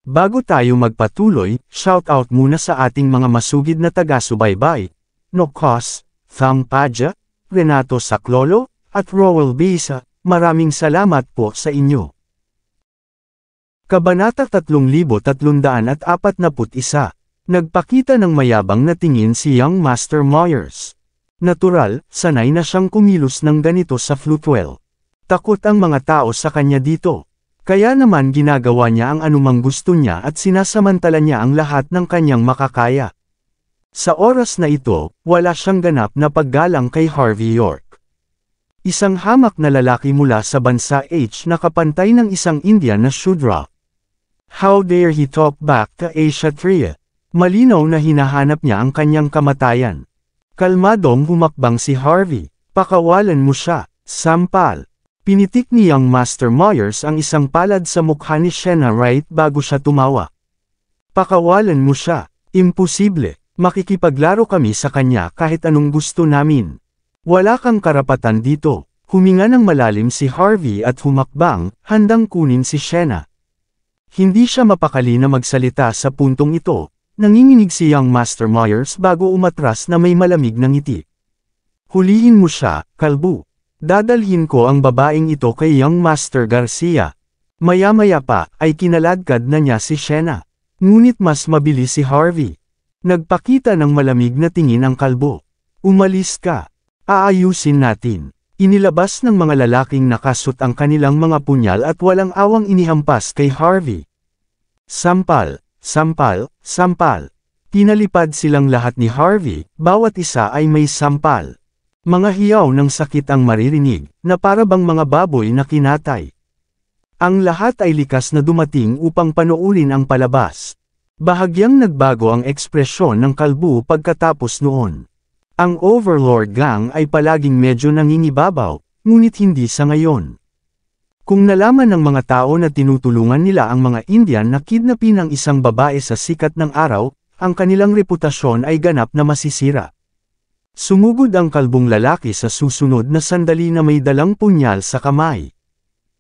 Bago tayo magpatuloy, shoutout muna sa ating mga masugid na taga-subaybay, Nocos, Thang Padja, Renato Saclolo, at Rowell Bisa, maraming salamat po sa inyo. Kabanata 3341. Nagpakita ng mayabang na tingin si Young Master Myers. Natural, sanay na siyang kumilos ng ganito sa Flutewell. Takot ang mga tao sa kanya dito. Kaya naman ginagawa niya ang anumang gusto niya at sinasamantala niya ang lahat ng kanyang makakaya. Sa oras na ito, wala siyang ganap na paggalang kay Harvey York. Isang hamak na lalaki mula sa bansa H na kapantay ng isang Indian na Shudra. How dare he talk back to a Kshatriya? Malinaw na hinahanap niya ang kanyang kamatayan. Kalmadong humakbang si Harvey. Pakawalan mo siya, sampal. Pinitik ni Young Master Myers ang isang palad sa mukha ni Shena right bago siya tumawa. Pakawalan mo siya, imposible. Makikipaglaro kami sa kanya kahit anong gusto namin. Wala kang karapatan dito. Huminga ng malalim si Harvey at humakbang, handang kunin si Shena. Hindi siya mapakali na magsalita sa puntong ito. Nanginginig si Young Master Myers bago umatras na may malamig na ngiti. Hulihin mo siya, kalbo. Dadalhin ko ang babaeng ito kay Young Master Garcia. Maya-maya pa, ay kinaladkad na niya si Shena. Ngunit mas mabilis si Harvey. Nagpakita ng malamig na tingin ang kalbo. Umalis ka. Aayusin natin. Inilabas ng mga lalaking nakasut ang kanilang mga punyal at walang awang inihampas kay Harvey. Sampal. Sampal, sampal. Tinalipad silang lahat ni Harvey, bawat isa ay may sampal. Mga hiyaw ng sakit ang maririnig, na para bang mga baboy na kinatay. Ang lahat ay likas na dumating upang panoorin ang palabas. Bahagyang nagbago ang ekspresyon ng kalbo pagkatapos noon. Ang Overlord Gang ay palaging medyo nangingibabaw, ngunit hindi sa ngayon. Kung nalaman ng mga tao na tinutulungan nila ang mga Indian na kidnapin ang isang babae sa sikat ng araw, ang kanilang reputasyon ay ganap na masisira. Sumugod ang kalbong lalaki sa susunod na sandali na may dalang punyal sa kamay.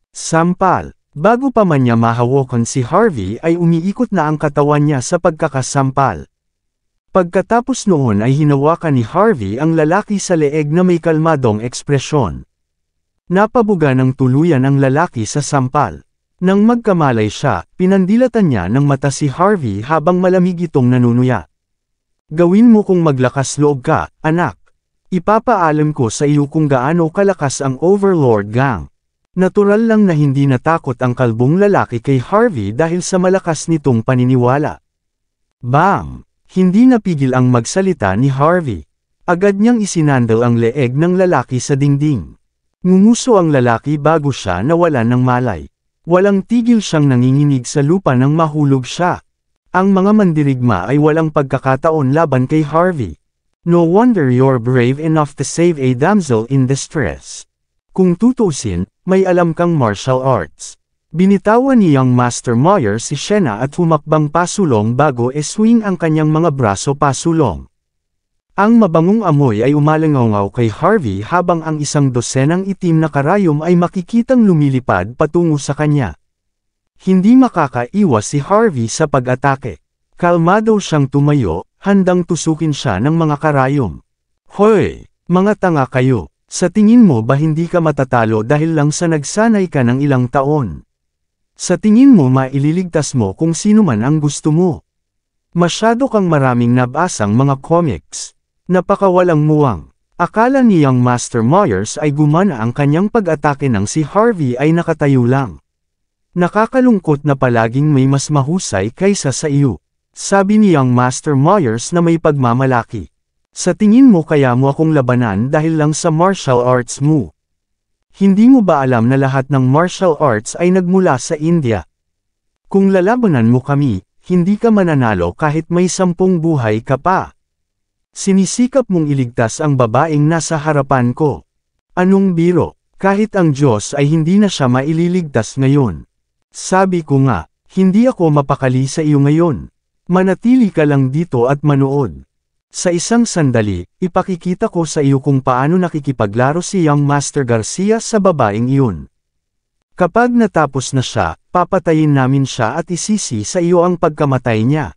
Sampal. Bago pa man niya mahawakan si Harvey ay umiikot na ang katawan niya sa pagkakasampal. Pagkatapos noon ay hinawakan ni Harvey ang lalaki sa leeg na may kalmadong ekspresyon. Napabuga ng tuluyan ang lalaki sa sampal. Nang magkamalay siya, pinandilatan niya ng mata si Harvey habang malamig itong nanunuya. Gawin mo kung maglakas loob ka, anak. Ipapaalam ko sa iyo kung gaano kalakas ang Overlord Gang. Natural lang na hindi natakot ang kalbong lalaki kay Harvey dahil sa malakas nitong paniniwala. Bam! Hindi napigil ang magsalita ni Harvey. Agad niyang isinandal ang leeg ng lalaki sa dingding. Ngumuso ang lalaki bago siya nawalan ng malay. Walang tigil siyang nanginginig sa lupa nang mahulog siya. Ang mga mandirigma ay walang pagkakataon laban kay Harvey. No wonder you're brave enough to save a damsel in distress. Kung tutusin, may alam kang martial arts. Binitawan ni Young Master Myers si Shena at humakbang pasulong bago eswing ang kanyang mga braso pasulong. Ang mabangong amoy ay umalangaw kay Harvey habang ang isang dosenang itim na karayom ay makikitang lumilipad patungo sa kanya. Hindi makakaiwas si Harvey sa pag-atake. Kalmado siyang tumayo, handang tusukin siya ng mga karayom. Hoy! Mga tanga kayo! Sa tingin mo ba hindi ka matatalo dahil lang sa nagsanay ka ng ilang taon? Sa tingin mo maililigtas mo kung sino man ang gusto mo? Masyado kang maraming nabasang mga comics. Napakawalang muwang. Akala ni Young Master Myers ay gumana ang kanyang pag-atake nang si Harvey ay nakatayo lang. Nakakalungkot na palaging may mas mahusay kaysa sa iyo. Sabi ni Young Master Myers na may pagmamalaki. Sa tingin mo kaya mo akong labanan dahil lang sa martial arts mo? Hindi mo ba alam na lahat ng martial arts ay nagmula sa India? Kung lalabanan mo kami, hindi ka mananalo kahit may 10 buhay ka pa. Sinisikap mong iligtas ang babaeng nasa harapan ko. Anong biro? Kahit ang Diyos ay hindi na siya maililigtas ngayon. Sabi ko nga, hindi ako mapakali sa iyo ngayon. Manatili ka lang dito at manood. Sa isang sandali, ipakikita ko sa iyo kung paano nakikipaglaro si Young Master Garcia sa babaeng iyon. Kapag natapos na siya, papatayin namin siya at isisi sa iyo ang pagkamatay niya.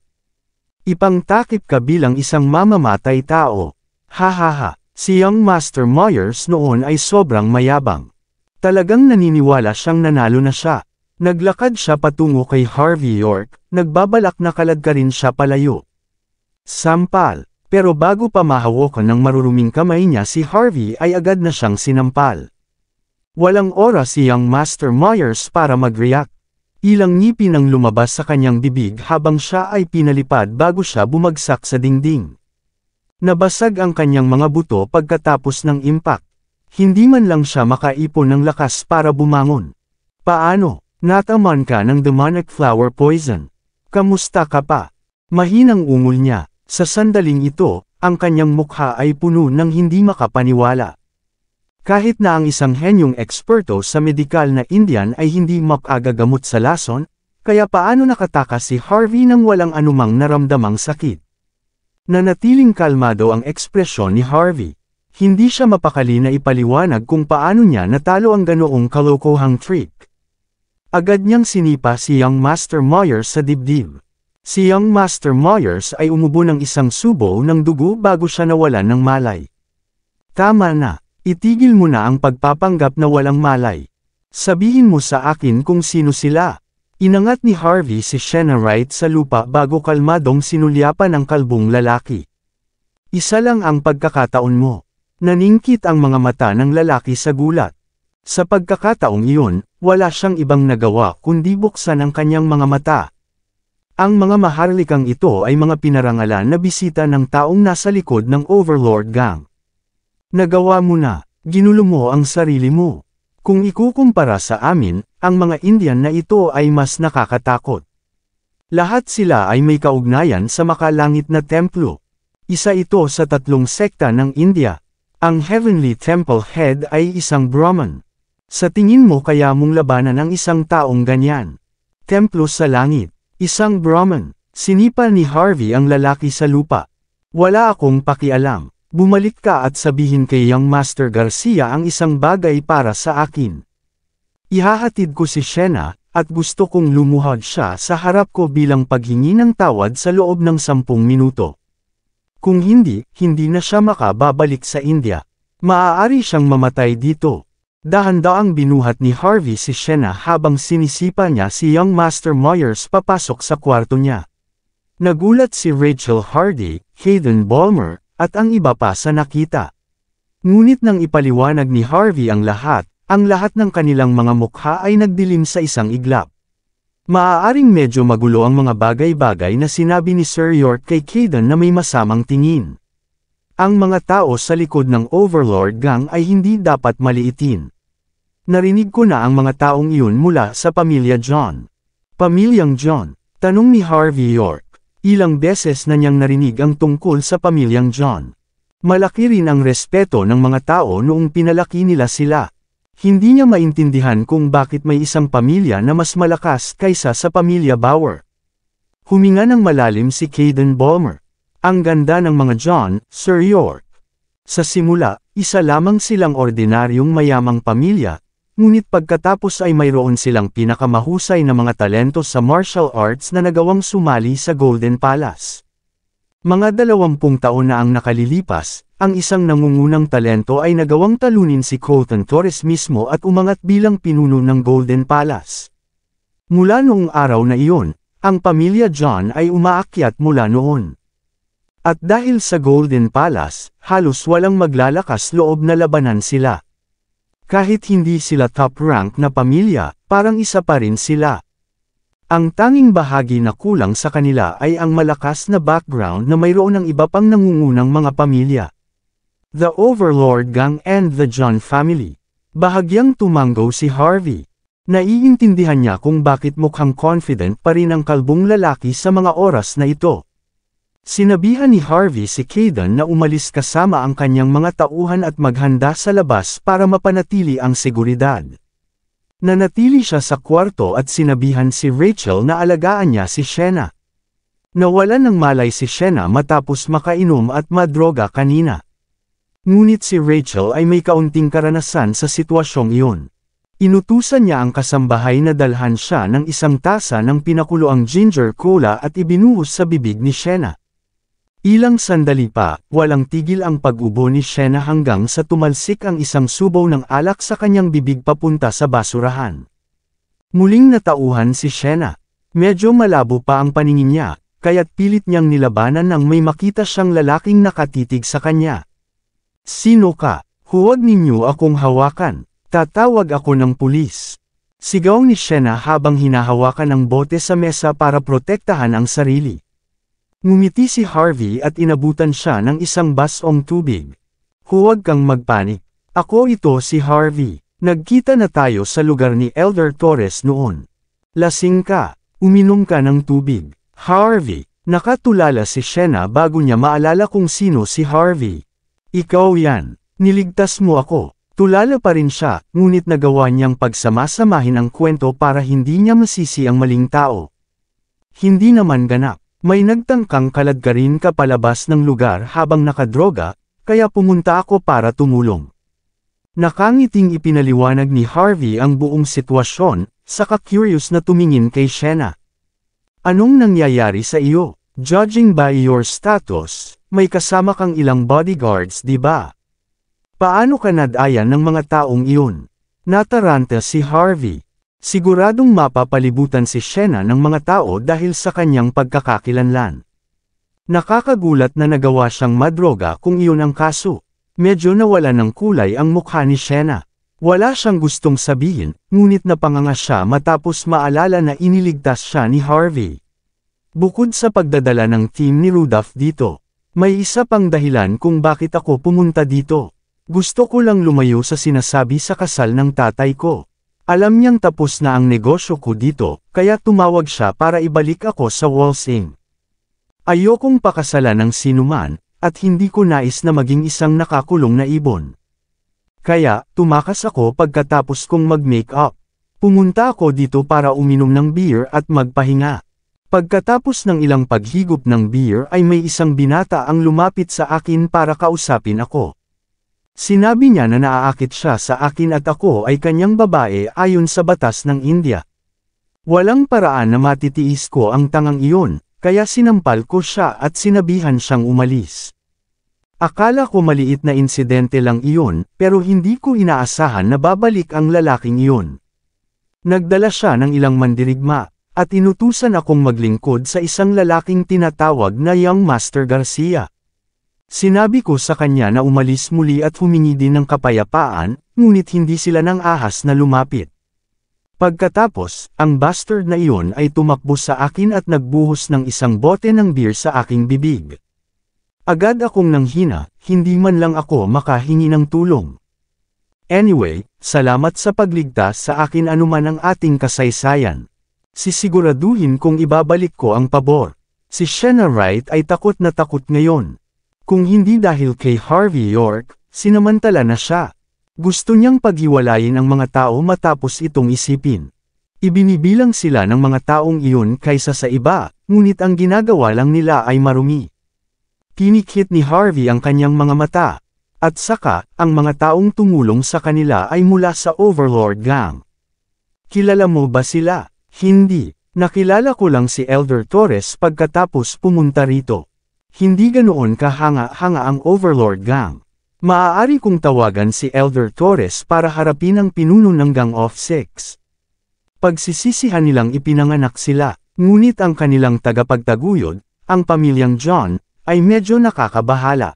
Ipangtakip ka bilang isang mamamatay tao. Hahaha, si Young Master Myers noon ay sobrang mayabang. Talagang naniniwala siyang nanalo na siya. Naglakad siya patungo kay Harvey York, nagbabalak na kaladkarin siya palayo. Sampal. Pero bago pa mahawakan ng maruruming kamay niya si Harvey ay agad na siyang sinampal. Walang oras si Young Master Myers para mag-react. Ilang ngipin ang lumabas sa kanyang bibig habang siya ay pinalipad bago siya bumagsak sa dingding. Nabasag ang kanyang mga buto pagkatapos ng impact. Hindi man lang siya makaipon ng lakas para bumangon. Paano? Nataman ka ng demonic flower poison. Kamusta ka pa? Mahinang ungol niya. Sa sandaling ito, ang kanyang mukha ay puno ng hindi makapaniwala. Kahit na ang isang henyong eksperto sa medikal na Indian ay hindi makagagamot sa lason, kaya paano nakatakas si Harvey nang walang anumang naramdamang sakit? Nanatiling kalmado ang ekspresyon ni Harvey. Hindi siya mapakali na ipaliwanag kung paano niya natalo ang ganoong kalokohang trick. Agad niyang sinipa si Young Master Myers sa dibdib. Si Young Master Myers ay umubo ng isang subo ng dugo bago siya nawalan ng malay. Tama na, itigil mo na ang pagpapanggap na walang malay. Sabihin mo sa akin kung sino sila. Inangat ni Harvey si Shenna Wright sa lupa bago kalmadong sinulyapan ang kalbong lalaki. Isa lang ang pagkakataon mo. Naningkit ang mga mata ng lalaki sa gulat. Sa pagkakataong iyon, wala siyang ibang nagawa kundi buksan ang kanyang mga mata. Ang mga maharlikang ito ay mga pinarangalan na bisita ng taong nasa likod ng Overlord Gang. Nagawa mo na, ginulo mo ang sarili mo. Kung ikukumpara sa amin, ang mga Indian na ito ay mas nakakatakot. Lahat sila ay may kaugnayan sa makalangit na templo. Isa ito sa tatlong sekta ng India. Ang Heavenly Temple Head ay isang Brahman. Sa tingin mo kaya mong labanan ang isang taong ganyan? Templo sa langit. Isang Brahman. Sinipa ni Harvey ang lalaki sa lupa. Wala akong pakialam. Bumalik ka at sabihin kay Young Master Garcia ang isang bagay para sa akin. Ihahatid ko si Shenna, at gusto kong lumuhod siya sa harap ko bilang paghingi ng tawad sa loob ng 10 minuto. Kung hindi, hindi na siya makababalik sa India. Maaari siyang mamatay dito. Dahan-daang binuhat ni Harvey si Shenna habang sinisipa niya si Young Master Myers papasok sa kwarto niya. Nagulat si Rachel Hardy, Hayden Balmer, at ang iba pa sa nakita. Ngunit nang ipaliwanag ni Harvey ang lahat ng kanilang mga mukha ay nagdilim sa isang iglap. Maaaring medyo magulo ang mga bagay-bagay na sinabi ni Sir York kay Hayden na may masamang tingin. Ang mga tao sa likod ng Overlord Gang ay hindi dapat maliitin. Narinig ko na ang mga taong iyon mula sa pamilya John. Pamilyang John? Tanong ni Harvey York. Ilang beses na niyang narinig ang tungkol sa pamilyang John. Malaki rin ang respeto ng mga tao noong pinalaki nila sila. Hindi niya maintindihan kung bakit may isang pamilya na mas malakas kaysa sa pamilya Bauer. Huminga ng malalim si Hayden Balmer. Ang ganda ng mga John, Sir York. Sa simula, isa lamang silang ordinaryong mayamang pamilya, ngunit pagkatapos ay mayroon silang pinakamahusay na mga talento sa martial arts na nagawang sumali sa Golden Palace. Mga 20 taon na ang nakalilipas, ang isang nangungunang talento ay nagawang talunin si Colton Torres mismo at umangat bilang pinuno ng Golden Palace. Mula noong araw na iyon, ang pamilya John ay umaakyat mula noon. At dahil sa Golden Palace, halos walang maglalakas loob na labanan sila. Kahit hindi sila top rank na pamilya, parang isa pa rin sila. Ang tanging bahagi na kulang sa kanila ay ang malakas na background na mayroon ng iba pang nangungunang mga pamilya. The Overlord Gang and the John family. Bahagyang tumanggo si Harvey. Naiintindihan niya kung bakit mukhang confident pa rin ang kalbong lalaki sa mga oras na ito. Sinabihan ni Harvey si Hayden na umalis kasama ang kanyang mga tauhan at maghanda sa labas para mapanatili ang seguridad. Nanatili siya sa kwarto at sinabihan si Rachel na alagaan niya si Shenna. Nawalan ng malay si Shenna matapos makainom at madroga kanina. Ngunit si Rachel ay may kaunting karanasan sa sitwasyong iyon. Inutusan niya ang kasambahay na dalhan siya ng isang tasa ng pinakuloang ginger cola at ibinuhos sa bibig ni Shena. Ilang sandali pa, walang tigil ang pag-ubo ni Shena hanggang sa tumalsik ang isang subaw ng alak sa kanyang bibig papunta sa basurahan. Muling natauhan si Shena. Medyo malabo pa ang paningin niya, kaya't pilit niyang nilabanan nang may makita siyang lalaking nakatitig sa kanya. "Sino ka? Huwag ninyo akong hawakan. Tatawag ako ng pulis." Sigaw ni Shena habang hinahawakan ang bote sa mesa para protektahan ang sarili. Ngumiti si Harvey at inabutan siya ng isang basong tubig. "Huwag kang magpanik. Ako ito si Harvey. Nagkita na tayo sa lugar ni Elder Torres noon. Lasing ka. Uminom ka ng tubig." "Harvey." Nakatulala si Shena bago niya maalala kung sino si Harvey. "Ikaw yan. Niligtas mo ako." Tulala pa rin siya, ngunit nagawa niyang pagsamasamahin ang kwento para hindi niya masisi ang maling tao. Hindi naman ganap. May nagtangkang kaladkarin ka palabas ng lugar habang nakadroga, kaya pumunta ako para tumulong. Nakangiting ipinaliwanag ni Harvey ang buong sitwasyon, saka curious na tumingin kay Shena. "Anong nangyayari sa iyo? Judging by your status, may kasama kang ilang bodyguards, di ba? Paano ka nadayan ng mga taong iyon?" Nataranta si Harvey. Siguradong mapapalibutan si Shena ng mga tao dahil sa kanyang pagkakakilanlan. Nakakagulat na nagawa siyang madroga kung iyon ang kaso. Medyo nawala ng kulay ang mukha ni Shena. Wala siyang gustong sabihin, ngunit napanganga siya matapos maalala na iniligtas siya ni Harvey. Bukod sa pagdadala ng team ni Rudolph dito, may isa pang dahilan kung bakit ako pumunta dito. Gusto ko lang lumayo sa sinasabi sa kasal ng tatay ko. Alam niyang tapos na ang negosyo ko dito, kaya tumawag siya para ibalik ako sa Walsing. Ayokong pakasalan ng sinuman, at hindi ko nais na maging isang nakakulong na ibon. Kaya, tumakas ako pagkatapos kong mag-make up. Pumunta ako dito para uminom ng beer at magpahinga. Pagkatapos ng ilang paghigop ng beer ay may isang binata ang lumapit sa akin para kausapin ako. Sinabi niya na naaakit siya sa akin at ako ay kanyang babae ayon sa batas ng India. Walang paraan na matitiis ko ang tangang iyon, kaya sinampal ko siya at sinabihan siyang umalis. Akala ko maliit na insidente lang iyon, pero hindi ko inaasahan na babalik ang lalaking iyon. Nagdala siya ng ilang mandirigma, at inutusan akong maglingkod sa isang lalaking tinatawag na Young Master Garcia. Sinabi ko sa kanya na umalis muli at humingi din ng kapayapaan, ngunit hindi sila nang ahas na lumapit. Pagkatapos, ang bastard na iyon ay tumakbo sa akin at nagbuhos ng isang bote ng beer sa aking bibig. Agad akong nanghina, hindi man lang ako makahingi ng tulong. Anyway, salamat sa pagligtas sa akin anuman ang ating kasaysayan. Sisiguraduhin kong ibabalik ko ang pabor. Si Shena Wright ay takot na takot ngayon. Kung hindi dahil kay Harvey York, sinamantala na siya. Gusto niyang paghiwalayin ang mga tao matapos itong isipin. Ibinibilang sila ng mga taong iyon kaysa sa iba, ngunit ang ginagawa lang nila ay marumi. Pinikit ni Harvey ang kanyang mga mata. At saka, ang mga taong tumulong sa kanila ay mula sa Overlord Gang. Kilala mo ba sila? Hindi. Nakilala ko lang si Elder Torres pagkatapos pumunta rito. Hindi ganoon kahanga-hanga ang Overlord Gang. Maaari kong tawagan si Elder Torres para harapin ang pinuno ng Gang of Six. Pagsisisihan nilang ipinanganak sila, ngunit ang kanilang tagapagtaguyod, ang pamilyang John, ay medyo nakakabahala.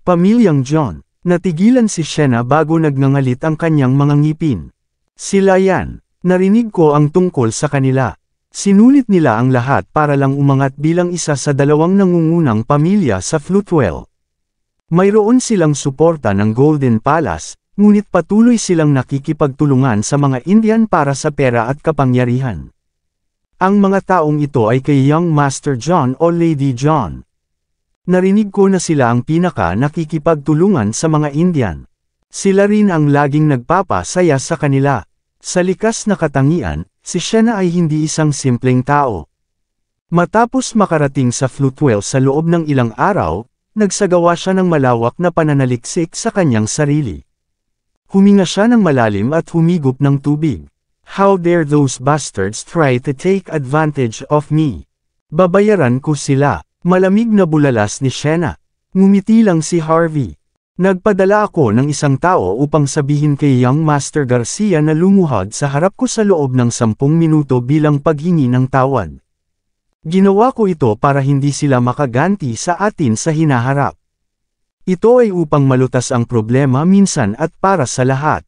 Pamilyang John, natigilan si Shena bago nagngangalit ang kanyang mga ngipin. Sila yan, narinig ko ang tungkol sa kanila. Sinulit nila ang lahat para lang umangat bilang isa sa dalawang nangungunang pamilya sa Floatwell. Mayroon silang suporta ng Golden Palace, ngunit patuloy silang nakikipagtulungan sa mga Indian para sa pera at kapangyarihan. Ang mga taong ito ay kay Young Master John o Lady John. Narinig ko na sila ang pinaka nakikipagtulungan sa mga Indian. Sila rin ang laging nagpapasaya sa kanila. Sa likas na katangian, si Shena ay hindi isang simpleng tao. Matapos makarating sa Floatwell sa loob ng ilang araw, nagsagawa siya ng malawak na pananaliksik sa kanyang sarili. Huminga siya ng malalim at humigop ng tubig. How dare those bastards try to take advantage of me? Babayaran ko sila. Malamig na bulalas ni Shena. Ngumiti lang si Harvey. Nagpadala ako ng isang tao upang sabihin kay Young Master Garcia na lumuhod sa harap ko sa loob ng 10 minuto bilang paghingi ng tawad. Ginawa ko ito para hindi sila makaganti sa atin sa hinaharap. Ito ay upang malutas ang problema minsan at para sa lahat.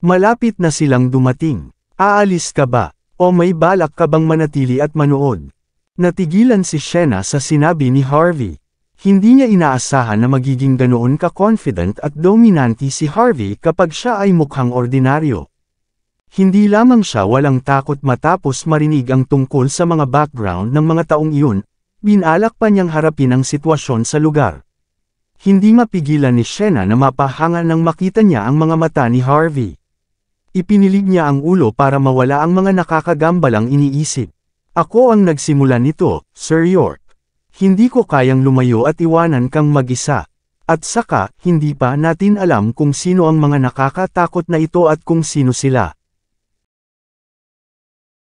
Malapit na silang dumating. Aalis ka ba? O may balak ka bang manatili at manood? Natigilan si Shena sa sinabi ni Harvey. Hindi niya inaasahan na magiging ganoon ka-confident at dominante si Harvey kapag siya ay mukhang ordinaryo. Hindi lamang siya walang takot matapos marinig ang tungkol sa mga background ng mga taong iyon, binalak pa niyang harapin ang sitwasyon sa lugar. Hindi mapigilan ni Shena na mapahanga nang makita niya ang mga mata ni Harvey. Ipinilig niya ang ulo para mawala ang mga nakakagambalang iniisip. Ako ang nagsimula nito, Sir York. Hindi ko kayang lumayo at iwanan kang mag-isa. At saka, hindi pa natin alam kung sino ang mga nakakatakot na ito at kung sino sila.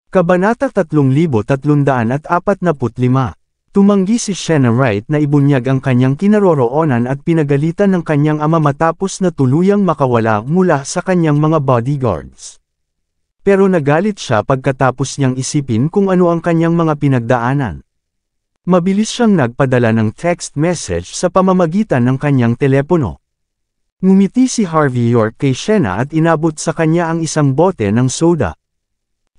Kabanata 3345. Tumanggi si Shena Wright na ibunyag ang kanyang kinaroroonan at pinagalitan ng kanyang ama matapos na tuluyang makawala mula sa kanyang mga bodyguards. Pero nagalit siya pagkatapos niyang isipin kung ano ang kanyang mga pinagdaanan. Mabilis siyang nagpadala ng text message sa pamamagitan ng kanyang telepono. Ngumiti si Harvey York kay Shena at inabot sa kanya ang isang bote ng soda.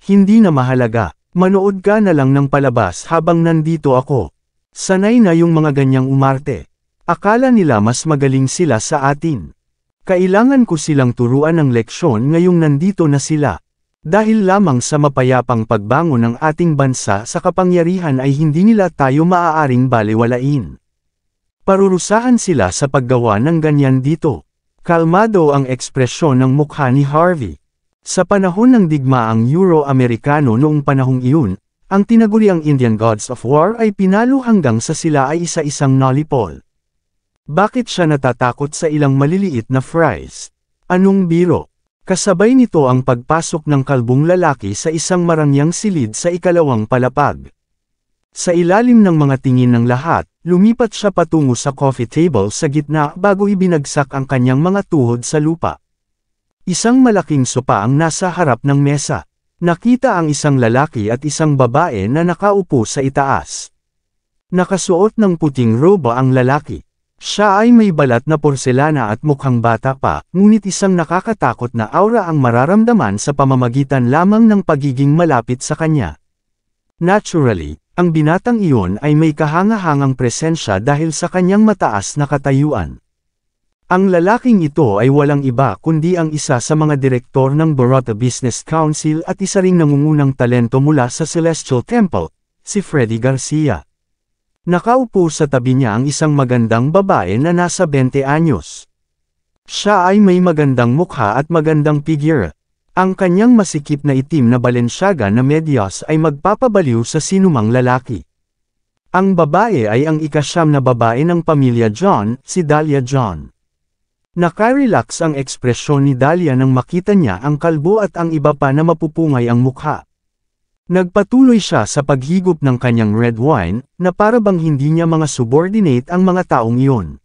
Hindi na mahalaga. Manood ka na lang ng palabas habang nandito ako. Sanay na yung mga ganyang umarte. Akala nila mas magaling sila sa atin. Kailangan ko silang turuan ng leksyon ngayong nandito na sila. Dahil lamang sa mapayapang pagbangon ng ating bansa sa kapangyarihan ay hindi nila tayo maaaring balewalain. Parurusahan sila sa paggawa ng ganyan dito. Kalmado ang ekspresyon ng mukha ni Harvey. Sa panahon ng digmaang Euro-Amerikano noong panahong iyon, ang tinaguriang Indian Gods of War ay pinalo hanggang sa sila ay isa-isang nolipol. Bakit siya natatakot sa ilang maliliit na fries? Anong biro? Kasabay nito ang pagpasok ng kalbong lalaki sa isang marangyang silid sa ikalawang palapag. Sa ilalim ng mga tingin ng lahat, lumipat siya patungo sa coffee table sa gitna bago ibinagsak ang kanyang mga tuhod sa lupa. Isang malaking sopa ang nasa harap ng mesa. Nakita ang isang lalaki at isang babae na nakaupo sa itaas. Nakasuot ng puting roba ang lalaki. Siya ay may balat na porselana at mukhang bata pa, ngunit isang nakakatakot na aura ang mararamdaman sa pamamagitan lamang ng pagiging malapit sa kanya. Naturally, ang binatang iyon ay may kahanga-hangang presensya dahil sa kanyang mataas na katayuan. Ang lalaking ito ay walang iba kundi ang isa sa mga direktor ng Baroda Business Council at isa ring nangungunang talento mula sa Celestial Temple, si Freddy Garcia. Nakaupo sa tabi niya ang isang magandang babae na nasa 20 anyos. Siya ay may magandang mukha at magandang figure. Ang kanyang masikip na itim na Balenciaga na medyas ay magpapabaliw sa sinumang lalaki. Ang babae ay ang ika-9 na babae ng pamilya John, si Dahlia John. Nakarelax ang ekspresyon ni Dahlia nang makita niya ang kalbo at ang iba pa na mapupungay ang mukha. Nagpatuloy siya sa paghigop ng kanyang red wine, na para bang hindi niya mga subordinate ang mga taong iyon.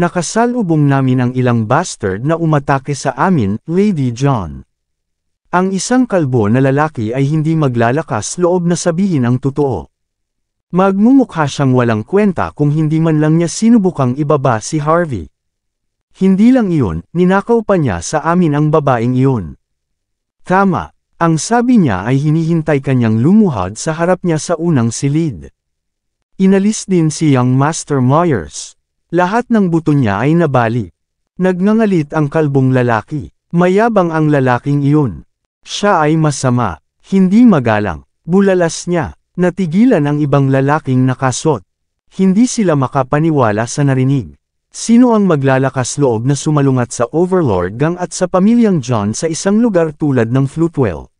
Nakasalubong namin ang ilang bastard na umatake sa amin, Lady John. Ang isang kalbo na lalaki ay hindi maglalakas loob na sabihin ang totoo. Magmumukha siyang walang kwenta kung hindi man lang niya sinubukang ibaba si Harvey. Hindi lang iyon, ninakaw pa niya sa amin ang babaeng iyon. Tama, ang sabi niya ay hinihintay kanyang lumuhod sa harap niya sa unang silid. Inalis din si Young Master Myers. Lahat ng buto niya ay nabali. Nagngangalit ang kalbong lalaki. Mayabang ang lalaking iyon. Siya ay masama, hindi magalang. Bulalas niya. Natigilan ang ibang lalaking nakasot. Hindi sila makapaniwala sa narinig. Sino ang maglalakas loob na sumalungat sa Overlord Gang at sa pamilyang John sa isang lugar tulad ng Flutewell?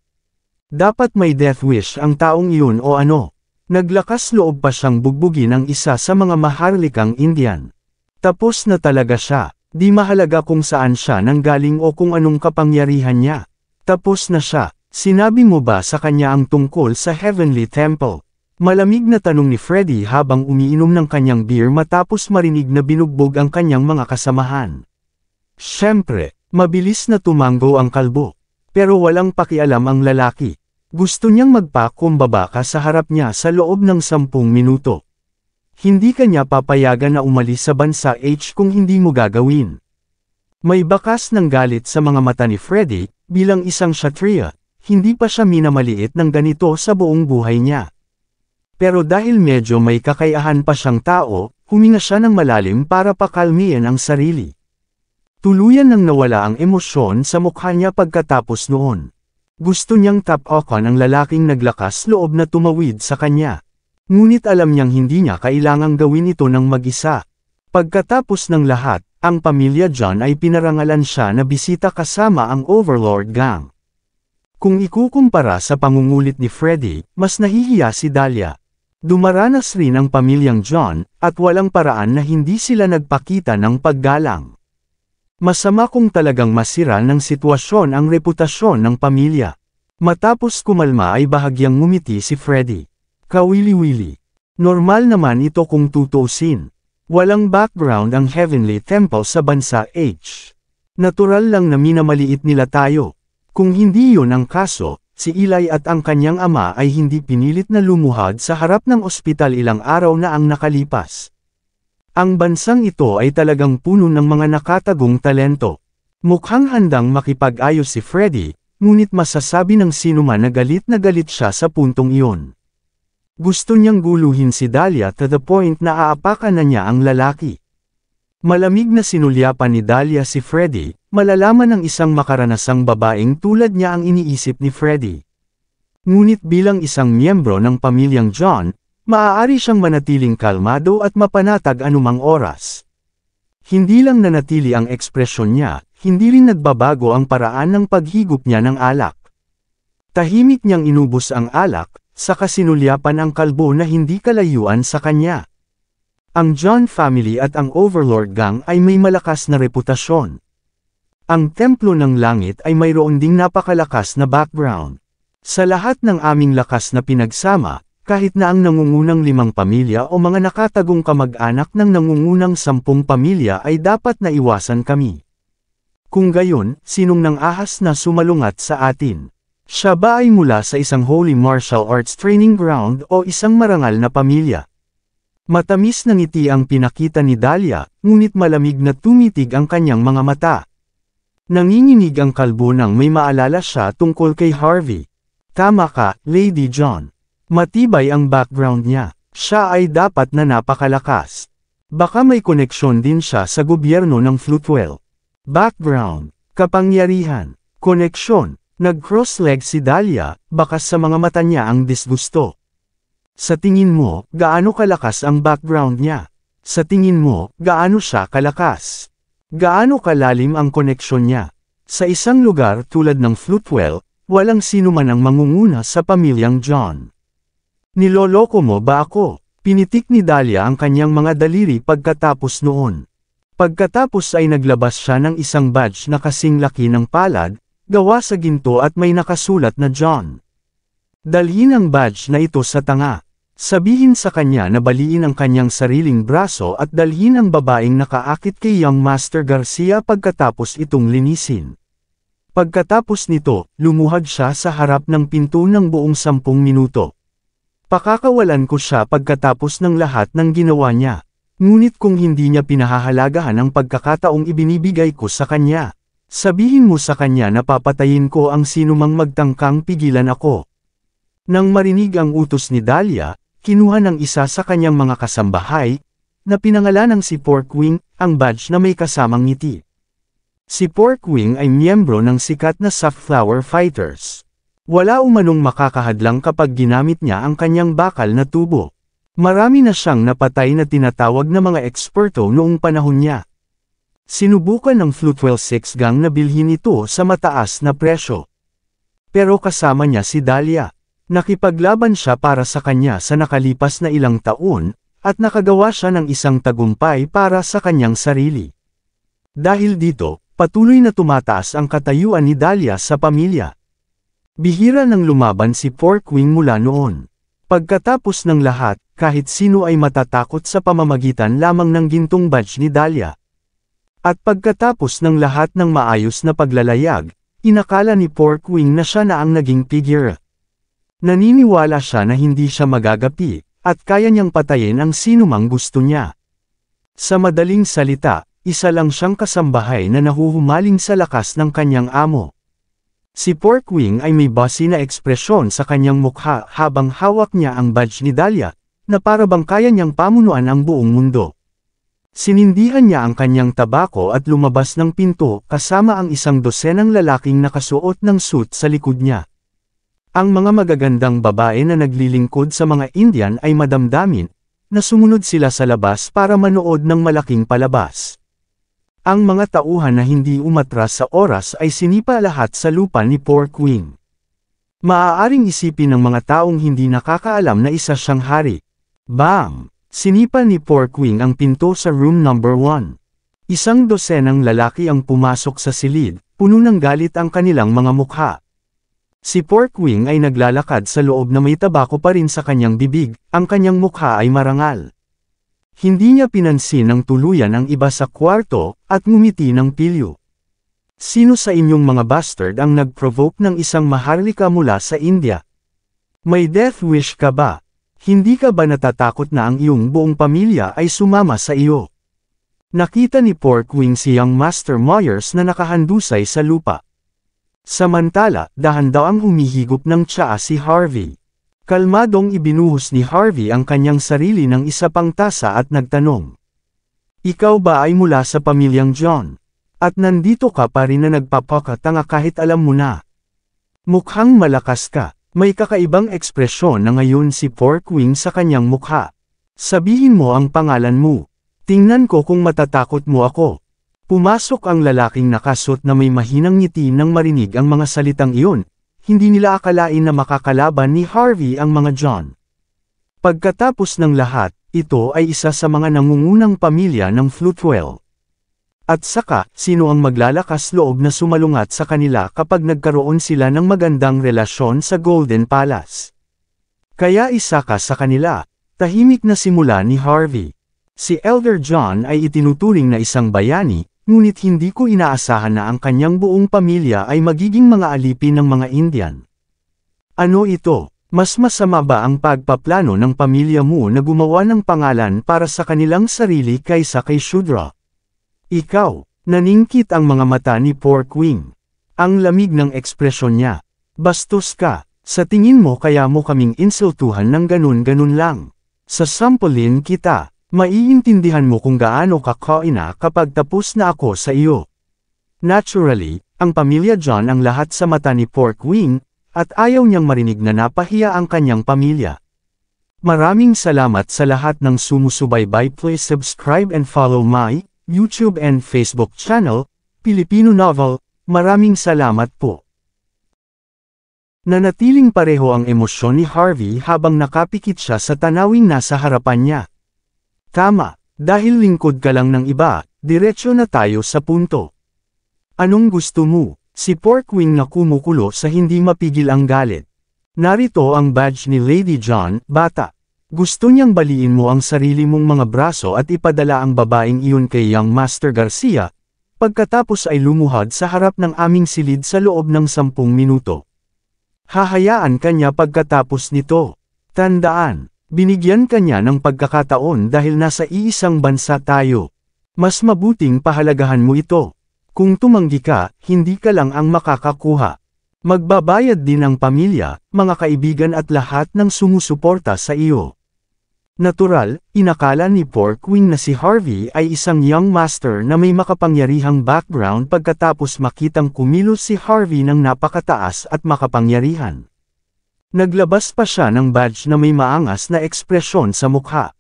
Dapat may death wish ang taong iyon o ano? Naglakas loob pa siyang bugbugin ang isa sa mga maharlikang Indian. Tapos na talaga siya. Di mahalaga kung saan siya nanggaling o kung anong kapangyarihan niya. Tapos na siya. Sinabi mo ba sa kanya ang tungkol sa Heavenly Temple? Malamig na tanong ni Freddy habang umiinom ng kanyang beer matapos marinig na binugbog ang kanyang mga kasamahan. Siyempre, mabilis na tumango ang kalbo. Pero walang pakialam ang lalaki. Gusto niyang magpakumbaba ka sa harap niya sa loob ng 10 minuto. Hindi kanya papayagan na umalis sa bansa H kung hindi mo gagawin. May bakas ng galit sa mga mata ni Freddy, bilang isang Kshatriya, hindi pa siya minamaliit ng ganito sa buong buhay niya. Pero dahil medyo may kakayahan pa siyang tao, huminga siya ng malalim para pakalmihin ang sarili. Tuluyan nang nawala ang emosyon sa mukha niya pagkatapos noon. Gusto niyang tapakan ang lalaking naglakas loob na tumawid sa kanya. Ngunit alam niyang hindi niya kailangang gawin ito ng mag-isa. Pagkatapos ng lahat, ang pamilya John ay pinarangalan siya na bisita kasama ang Overlord Gang. Kung ikukumpara sa pangungulit ni Freddy, mas nahihiya si Dahlia. Dumaranas rin ang pamilyang John, at walang paraan na hindi sila nagpakita ng paggalang. Masama kung talagang masira ng sitwasyon ang reputasyon ng pamilya. Matapos kumalma ay bahagyang ngumiti si Freddy. Kawili-wili. Normal naman ito kung tutuusin. Walang background ang Heavenly Temple sa bansa H. Natural lang na minamaliit nila tayo. Kung hindi yun ang kaso, si Eli at ang kanyang ama ay hindi pinilit na lumuhad sa harap ng ospital ilang araw na ang nakalipas. Ang bansang ito ay talagang puno ng mga nakatagong talento. Mukhang handang makipag-ayos si Freddy, ngunit masasabi ng sinuman na galit siya sa puntong iyon. Gusto niyang guluhin si Dahlia to the point na aapakan na niya ang lalaki. Malamig na sinulyapan ni Dahlia si Freddy, malalaman ng isang makaranasang babaeng tulad niya ang iniisip ni Freddy. Ngunit bilang isang miyembro ng pamilyang John, maaari siyang manatiling kalmado at mapanatag anumang oras. Hindi lang nanatili ang ekspresyon niya, hindi rin nagbabago ang paraan ng paghigop niya ng alak. Tahimik niyang inubos ang alak, saka sinulyapan ang kalbo na hindi kalayuan sa kanya. Ang John family at ang Overlord Gang ay may malakas na reputasyon. Ang Templo ng Langit ay mayroon ding napakalakas na background. Sa lahat ng aming lakas na pinagsama, kahit na ang nangungunang 5 pamilya o mga nakatagong kamag-anak ng nangungunang 10 pamilya ay dapat na iwasan kami. Kung gayon, sinong nang ahas na sumalungat sa atin? Siya ba ay mula sa isang holy martial arts training ground o isang marangal na pamilya? Matamis na ngiti ang pinakita ni Dahlia, ngunit malamig na tumitig ang kanyang mga mata. Nanginginig ang kalbo nang may maalala siya tungkol kay Harvey. Tama ka, Lady John. Matibay ang background niya. Siya ay dapat na napakalakas. Baka may koneksyon din siya sa gobyerno ng Floatwell. Background, kapangyarihan, koneksyon. Nag-cross-leg si Dahlia, bakas sa mga mata niya ang disgusto. Sa tingin mo, gaano kalakas ang background niya? Sa tingin mo, gaano siya kalakas? Gaano kalalim ang koneksyon niya? Sa isang lugar tulad ng Floatwell, walang sino man ang mangunguna sa pamilyang John. Niloloko mo ba ako? Pinitik ni Dahlia ang kanyang mga daliri pagkatapos noon. Pagkatapos ay naglabas siya ng isang badge na kasing laki ng palad, gawa sa ginto at may nakasulat na John. Dalhin ang badge na ito sa tanga. Sabihin sa kanya na baliin ang kanyang sariling braso at dalhin ang babaeng nakaakit kay Young Master Garcia pagkatapos itong linisin. Pagkatapos nito, lumuhad siya sa harap ng pinto ng buong 10 minuto. Pakakawalan ko siya pagkatapos ng lahat ng ginawa niya. Ngunit kung hindi niya pinahahalagahan ang pagkakataong ibinibigay ko sa kanya, sabihin mo sa kanya na papatayin ko ang sinumang magtangkang pigilan ako. Nang marinig ang utos ni Dahlia, kinuha ng isa sa kanyang mga kasambahay, na pinangalan ng si Porkwing, ang badge na may kasamang ngiti. Si Porkwing ay miyembro ng sikat na Safflower Fighters. Wala umanong makakahadlang kapag ginamit niya ang kanyang bakal na tubo. Marami na siyang napatay na tinatawag na mga eksperto noong panahon niya. Sinubukan ng Floatwell 6 Gang na bilhin ito sa mataas na presyo. Pero kasama niya si Dahlia. Nakipaglaban siya para sa kanya sa nakalipas na ilang taon, at nakagawa siya ng isang tagumpay para sa kanyang sarili. Dahil dito, patuloy na tumataas ang katayuan ni Dahlia sa pamilya. Bihira nang lumaban si Porkwing mula noon. Pagkatapos ng lahat, kahit sino ay matatakot sa pamamagitan lamang ng gintong badge ni Dahlia. At pagkatapos ng lahat ng maayos na paglalayag, inakala ni Porkwing na siya na ang naging figure. Naniniwala siya na hindi siya magagapi, at kaya niyang patayin ang sinumang gusto niya. Sa madaling salita, isa lang siyang kasambahay na nahuhumaling sa lakas ng kanyang amo. Si Porkwing ay may bossy na ekspresyon sa kanyang mukha habang hawak niya ang badge ni Dahlia, na para bang kaya niyang pamunuan ang buong mundo. Sinindihan niya ang kanyang tabako at lumabas ng pinto kasama ang isang dosenang lalaking nakasuot ng suit sa likod niya. Ang mga magagandang babae na naglilingkod sa mga Indian ay madamdamin, na sumunod sila sa labas para manood ng malaking palabas. Ang mga tauhan na hindi umatras sa oras ay sinipa lahat sa lupa ni Porkwing. Maaaring isipin ng mga taong hindi nakakaalam na isa siyang hari. Bam! Sinipa ni Porkwing ang pinto sa room number 1. Isang dosenang lalaki ang pumasok sa silid, puno ng galit ang kanilang mga mukha. Si Porkwing ay naglalakad sa loob na may tabako pa rin sa kanyang bibig, ang kanyang mukha ay marangal. Hindi niya pinansin ng tuluyan ang iba sa kwarto, at ngumiti ng pilyo. Sino sa inyong mga bastard ang nag-provoke ng isang maharlika mula sa India? May death wish ka ba? Hindi ka ba natatakot na ang iyong buong pamilya ay sumama sa iyo? Nakita ni Porkwing si Young Master Moyers na nakahandusay sa lupa. Samantala, dahan daw ang humihigop ng tsaa si Harvey. Kalmadong ibinuhos ni Harvey ang kanyang sarili ng isa pang tasa at nagtanong. Ikaw ba ay mula sa pamilyang John? At nandito ka pa rin na nagpapakatanga kahit alam mo na. Mukhang malakas ka. May kakaibang ekspresyon na ngayon si Porkwing sa kanyang mukha. Sabihin mo ang pangalan mo. Tingnan ko kung matatakot mo ako. Pumasok ang lalaking nakasuot na may mahinang ngiti nang marinig ang mga salitang iyon. Hindi nila akalain na makakalaban ni Harvey ang mga John. Pagkatapos ng lahat, ito ay isa sa mga nangungunang pamilya ng Floatwell. At saka, sino ang maglalakas loob na sumalungat sa kanila kapag nagkaroon sila ng magandang relasyon sa Golden Palace? Kaya isa ka sa kanila, tahimik na simula ni Harvey. Si Elder John ay itinuturing na isang bayani, ngunit hindi ko inaasahan na ang kanyang buong pamilya ay magiging mga alipin ng mga Indian. Ano ito? Mas masama ba ang pagpaplano ng pamilya mo na gumawa ng pangalan para sa kanilang sarili kaysa kay Shudra? Ikaw, naningkit ang mga mata ni Porkwing. Ang lamig ng ekspresyon niya. Bastos ka, sa tingin mo kaya mo kaming insultuhan ng ganun-ganun lang. Sasampulin kita. Maiintindihan mo kung gaano ka kaina kapag tapos na ako sa iyo. Naturally, ang pamilya John ang lahat sa mata ni Porkwing, at ayaw niyang marinig na napahiya ang kanyang pamilya. Maraming salamat sa lahat ng sumusubaybay. Please subscribe and follow my YouTube and Facebook channel, Filipino Novel. Maraming salamat po. Nanatiling pareho ang emosyon ni Harvey habang nakapikit siya sa tanawing nasa harapan niya. Tama, dahil lingkod ka lang ng iba, diretsyo na tayo sa punto. Anong gusto mo? Si Porkwing na kumukulo sa hindi mapigil ang galit. Narito ang badge ni Lady John, bata. Gusto niyang baliin mo ang sarili mong mga braso at ipadala ang babaeng iyon kay Young Master Garcia, pagkatapos ay lumuhad sa harap ng aming silid sa loob ng 10 minuto. Hahayaan kanya pagkatapos nito. Tandaan. Binigyan kanya ng pagkakataon dahil nasa iisang bansa tayo. Mas mabuting pahalagahan mo ito. Kung tumanggi ka, hindi ka lang ang makakakuha. Magbabayad din ang pamilya, mga kaibigan at lahat ng sumusuporta sa iyo. Natural, inakala ni Porkwing na si Harvey ay isang young master na may makapangyarihang background pagkatapos makitang kumilos si Harvey ng napakataas at makapangyarihan. Naglabas pa siya ng badge na may maangas na ekspresyon sa mukha.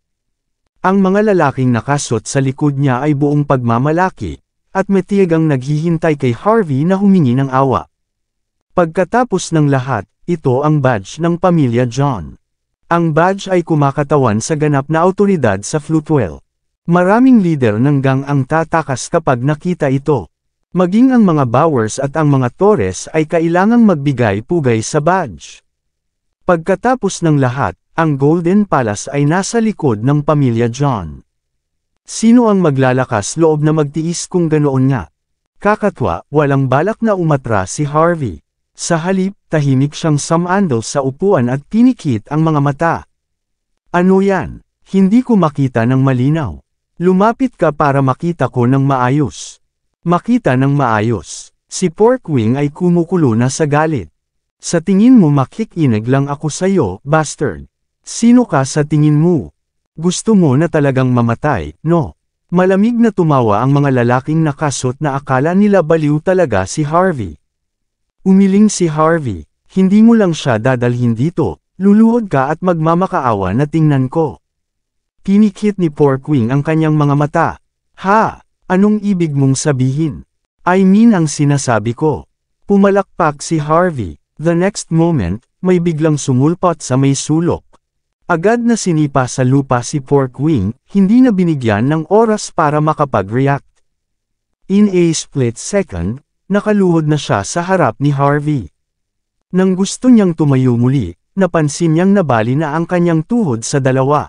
Ang mga lalaking nakasot sa likod niya ay buong pagmamalaki, at matiyagang naghihintay kay Harvey na humingi ng awa. Pagkatapos ng lahat, ito ang badge ng pamilya John. Ang badge ay kumakatawan sa ganap na awtoridad sa Floatwell. Maraming leader ng gang ang tatakas kapag nakita ito. Maging ang mga Bowers at ang mga Torres ay kailangang magbigay-pugay sa badge. Pagkatapos ng lahat, ang Golden Palace ay nasa likod ng pamilya John. Sino ang maglalakas loob na magtiis kung ganoon nga? Kakatwa, walang balak na umatras si Harvey. Sa halip, tahimik siyang sumandal sa upuan at pinikit ang mga mata. Ano yan? Hindi ko makita ng malinaw. Lumapit ka para makita ko ng maayos. Makita ng maayos. Si Porkwing ay kumukulo na sa galit. Sa tingin mo makikinig lang ako sa'yo, bastard. Sino ka sa tingin mo? Gusto mo na talagang mamatay, no? Malamig na tumawa ang mga lalaking nakasot na akala nila baliw talaga si Harvey. Umiling si Harvey, hindi mo lang siya dadalhin dito, luluhod ka at magmamakaawa na tingnan ko. Pinikit ni Porkwing ang kanyang mga mata. Ha? Anong ibig mong sabihin? I mean ang sinasabi ko. Pumalakpak si Harvey. The next moment, may biglang sumulpot sa may sulok. Agad na sinipa sa lupa si Porkwing, hindi na binigyan ng oras para makapag-react. In a split second, nakaluhod na siya sa harap ni Harvey. Nang gusto niyang tumayo muli, napansin niyang nabali na ang kanyang tuhod sa dalawa.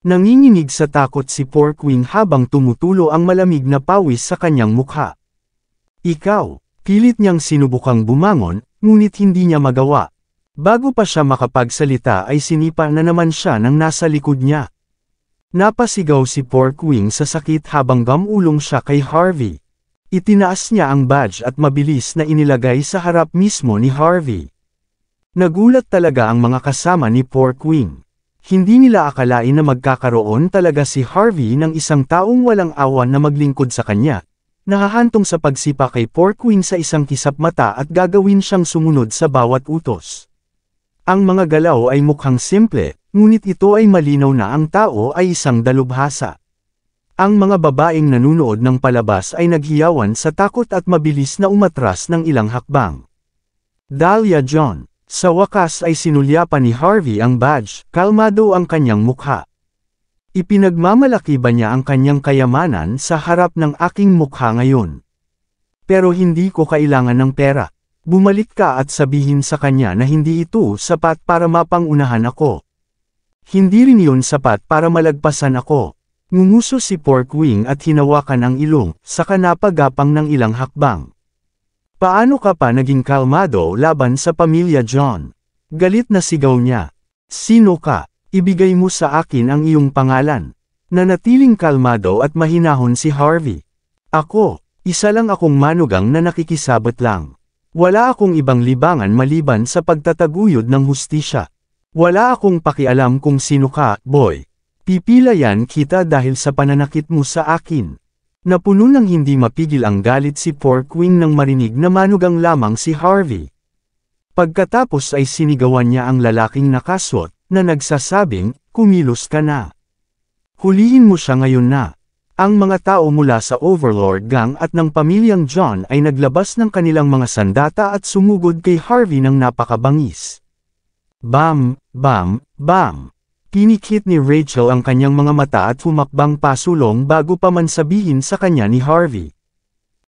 Nanginginig sa takot si Porkwing habang tumutulo ang malamig na pawis sa kanyang mukha. Ikaw, pilit niyang sinubukang bumangon, ngunit hindi niya magawa. Bago pa siya makapagsalita ay sinipa na naman siya ng nasa likod niya. Napasigaw si Porkwing sa sakit habang gamulong siya kay Harvey. Itinaas niya ang badge at mabilis na inilagay sa harap mismo ni Harvey. Nagulat talaga ang mga kasama ni Porkwing. Hindi nila akalain na magkakaroon talaga si Harvey ng isang taong walang awan na maglingkod sa kanya. Nahahantong sa pagsipa kay Porkwing sa isang kisap mata at gagawin siyang sumunod sa bawat utos. Ang mga galaw ay mukhang simple, ngunit ito ay malinaw na ang tao ay isang dalubhasa. Ang mga babaeng nanunood ng palabas ay naghiyawan sa takot at mabilis na umatras ng ilang hakbang. Dahlia John, sa wakas ay sinulyapan ni Harvey ang badge, kalmado ang kanyang mukha. Ipinagmamalaki ba niya ang kanyang kayamanan sa harap ng aking mukha ngayon? Pero hindi ko kailangan ng pera. Bumalik ka at sabihin sa kanya na hindi ito sapat para mapangunahan ako. Hindi rin yun sapat para malagpasan ako. Ngumuso si Porkwing at hinawakan ang ilong, saka napagapang ng ilang hakbang. Paano ka pa naging kalmado laban sa pamilya John? Galit na sigaw niya. Sino ka? Ibigay mo sa akin ang iyong pangalan. Nanatiling kalmado at mahinahon si Harvey. Ako, isa lang akong manugang na nakikisabot lang. Wala akong ibang libangan maliban sa pagtataguyod ng hustisya. Wala akong pakialam kung sino ka, boy. Pipilayan kita dahil sa pananakit mo sa akin. Napuno ng hindi mapigil ang galit si Porkwing nang marinig na manugang lamang si Harvey. Pagkatapos ay sinigawan niya ang lalaking nakaswat, na nagsasabing, kumilos ka na. Hulihin mo siya ngayon na. Ang mga tao mula sa Overlord Gang at ng pamilyang John ay naglabas ng kanilang mga sandata at sumugod kay Harvey ng napakabangis. Bam, bam, bam. Pinikit ni Rachel ang kanyang mga mata at humakbang pasulong bago pa man sabihin sa kanya ni Harvey.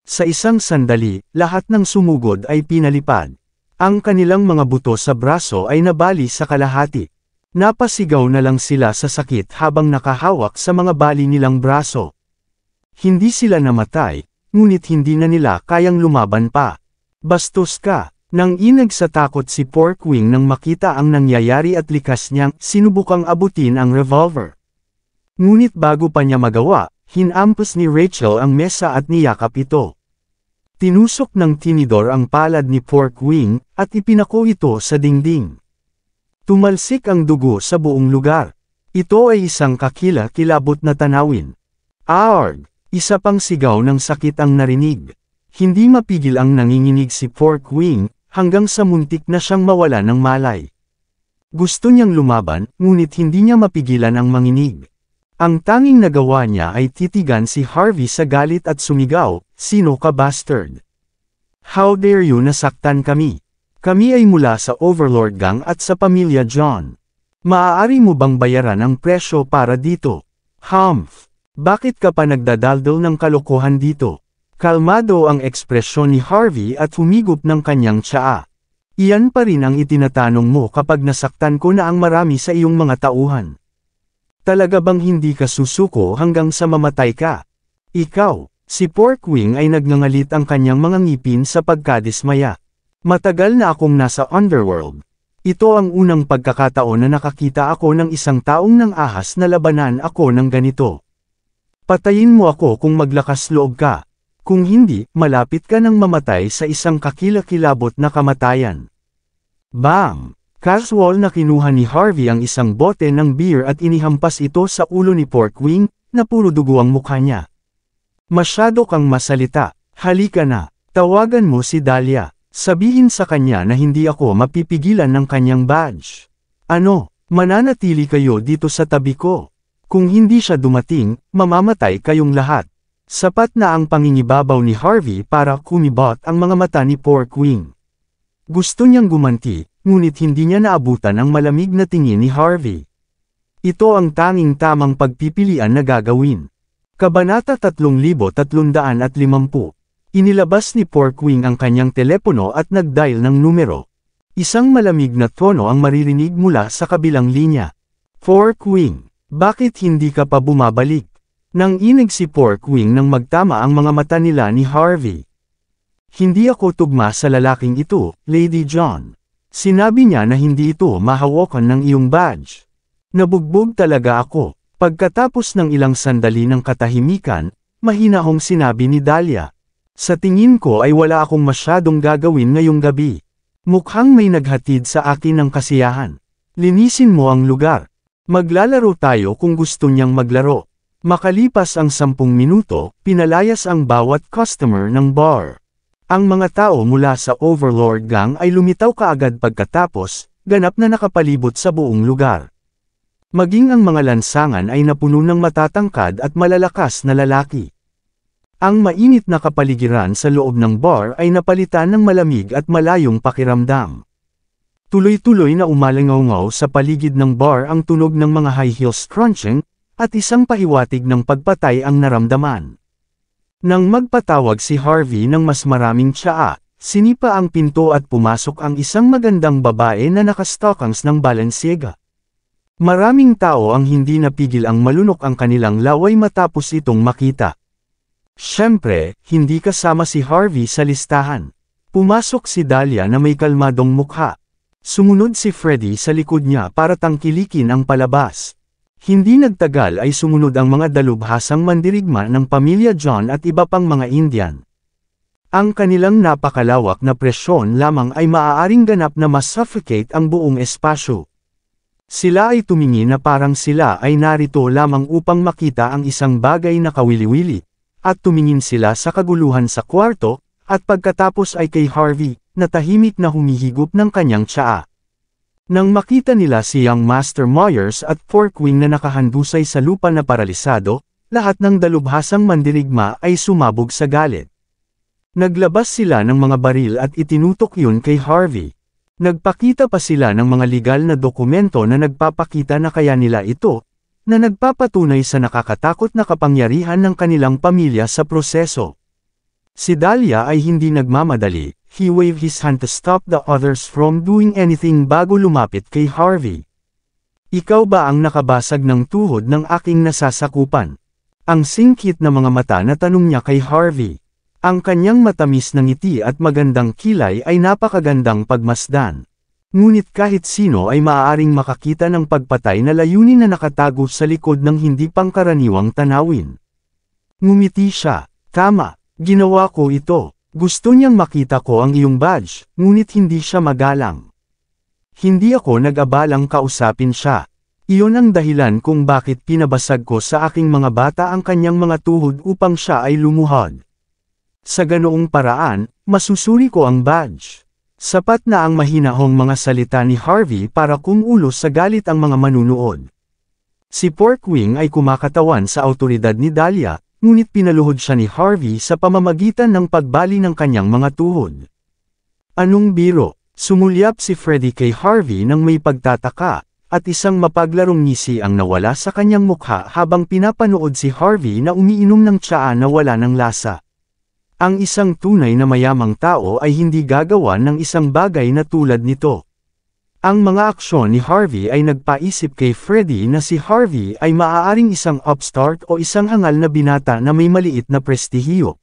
Sa isang sandali, lahat ng sumugod ay pinalipad. Ang kanilang mga buto sa braso ay nabali sa kalahati. Napasigaw na lang sila sa sakit habang nakahawak sa mga bali nilang braso. Hindi sila namatay, ngunit hindi na nila kayang lumaban pa. Bastos ka! Nang inag sa takot si Porkwing nang makita ang nangyayari at likas niyang sinubukang abutin ang revolver. Ngunit bago pa niya magawa, hinampas ni Rachel ang mesa at niyakap ito. Tinusok ng tinidor ang palad ni Porkwing at ipinako ito sa dingding. Tumalsik ang dugo sa buong lugar. Ito ay isang kakila-kilabot na tanawin. Arg! Isa pang sigaw ng sakit ang narinig. Hindi mapigil ang nanginginig si Porkwing, hanggang sa muntik na siyang mawala ng malay. Gusto niyang lumaban, ngunit hindi niya mapigilan ang manginig. Ang tanging nagawa niya ay titigan si Harvey sa galit at sumigaw, "Sino ka bastard? How dare you nasaktan kami? Kami ay mula sa Overlord Gang at sa pamilya John. Maaari mo bang bayaran ang presyo para dito?" Humph! Bakit ka pa nagdadaldal ng kalokohan dito? Kalmado ang ekspresyon ni Harvey at humigop ng kanyang tsaa. Iyan pa rin ang itinatanong mo kapag nasaktan ko na ang marami sa iyong mga tauhan. Talaga bang hindi ka susuko hanggang sa mamatay ka? Ikaw, si Porkwing ay nagngangalit ang kanyang mga ngipin sa pagkadismaya. Matagal na akong nasa underworld. Ito ang unang pagkakataon na nakakita ako ng isang taong nang ahas na labanan ako ng ganito. Patayin mo ako kung maglakas loob ka. Kung hindi, malapit ka nang mamatay sa isang kakilakilabot na kamatayan. Bam! Casual na kinuha ni Harvey ang isang bote ng beer at inihampas ito sa ulo ni Porkwing, na puro dugo ang mukha niya. Masyado kang masalita. Halika na. Tawagan mo si Dahlia. Sabihin sa kanya na hindi ako mapipigilan ng kanyang badge. Ano, mananatili kayo dito sa tabi ko. Kung hindi siya dumating, mamamatay kayong lahat. Sapat na ang pangingibabaw ni Harvey para kumibot ang mga mata ni Porkwing. Gusto niyang gumanti, ngunit hindi niya naabutan ang malamig na tingin ni Harvey. Ito ang tanging tamang pagpipilian na gagawin. Kabanata 3350. Inilabas ni Porkwing ang kanyang telepono at nag-dial ng numero. Isang malamig na tono ang maririnig mula sa kabilang linya. Porkwing, bakit hindi ka pa bumabalik? Nang inig si Porkwing nang magtama ang mga mata nila ni Harvey. Hindi ako tugma sa lalaking ito, Lady John. Sinabi niya na hindi ito mahawakan ng iyong badge. Nabugbog talaga ako. Pagkatapos ng ilang sandali ng katahimikan, mahinahong sinabi ni Dahlia. Sa tingin ko ay wala akong masyadong gagawin ngayong gabi. Mukhang may naghatid sa akin ng kasiyahan. Linisin mo ang lugar. Maglalaro tayo kung gusto niyang maglaro. Makalipas ang 10 minuto, pinalayas ang bawat customer ng bar. Ang mga tao mula sa Overlord Gang ay lumitaw kaagad pagkatapos, ganap na nakapalibot sa buong lugar. Maging ang mga lansangan ay napuno ng matatangkad at malalakas na lalaki. Ang mainit na kapaligiran sa loob ng bar ay napalitan ng malamig at malayong pakiramdam. Tuloy-tuloy na umalingaw sa paligid ng bar ang tunog ng mga high heels crunching, at isang pahiwatig ng pagpatay ang naramdaman. Nang magpatawag si Harvey ng mas maraming tsaa, sinipa ang pinto at pumasok ang isang magandang babae na nakastockings ng Balenciaga. Maraming tao ang hindi napigil ang malunok ang kanilang laway matapos itong makita. Siyempre, hindi kasama si Harvey sa listahan. Pumasok si Dahlia na may kalmadong mukha. Sumunod si Freddy sa likod niya para tangkilikin ang palabas. Hindi nagtagal ay sumunod ang mga dalubhasang mandirigma ng pamilya John at iba pang mga Indian. Ang kanilang napakalawak na presyon lamang ay maaaring ganap na masuffocate ang buong espasyo. Sila ay tumingin na parang sila ay narito lamang upang makita ang isang bagay na kawili-wili, at tumingin sila sa kaguluhan sa kwarto, at pagkatapos ay kay Harvey, na tahimik na humihigop ng kanyang tsaa. Nang makita nila si Young Master Moyers at Porkwing na nakahandusay sa lupa na paralisado, lahat ng dalubhasang mandirigma ay sumabog sa galit. Naglabas sila ng mga baril at itinutok yun kay Harvey. Nagpakita pa sila ng mga legal na dokumento na nagpapakita na kaya nila ito, na nagpapatunay sa nakakatakot na kapangyarihan ng kanilang pamilya sa proseso. Si Dahlia ay hindi nagmamadali. He waved his hand to stop the others from doing anything bago lumapit kay Harvey. Ikaw ba ang nakabasag ng tuhod ng aking nasasakupan? Ang singkit na mga mata na tanong niya kay Harvey. Ang kanyang matamis na ngiti at magandang kilay ay napakagandang pagmasdan. Ngunit kahit sino ay maaaring makakita ng pagpatay na layunin na nakatago sa likod ng hindi pangkaraniwang tanawin. Ngumiti siya. Tama, ginawa ko ito. Gusto niyang makita ko ang iyong badge, ngunit hindi siya magalang. Hindi ako nag-abalang kausapin siya. Iyon ang dahilan kung bakit pinabasag ko sa aking mga bata ang kanyang mga tuhod upang siya ay lumuhod. Sa ganoong paraan, masusuri ko ang badge. Sapat na ang mahinahong mga salita ni Harvey para kumulo sa galit ang mga manunood. Si Porkwing ay kumakatawan sa awtoridad ni Dahlia, ngunit pinaluhod siya ni Harvey sa pamamagitan ng pagbali ng kanyang mga tuhod. Anong biro? Sumulyap si Freddy kay Harvey nang may pagtataka. at isang mapaglarong ngisi ang nawala sa kanyang mukha habang pinapanood si Harvey na umiinom ng tsaa na wala ng lasa. Ang isang tunay na mayamang tao ay hindi gagawa ng isang bagay na tulad nito. Ang mga aksyon ni Harvey ay nagpaisip kay Freddie na si Harvey ay maaaring isang upstart o isang hangal na binata na may maliit na prestihiyo.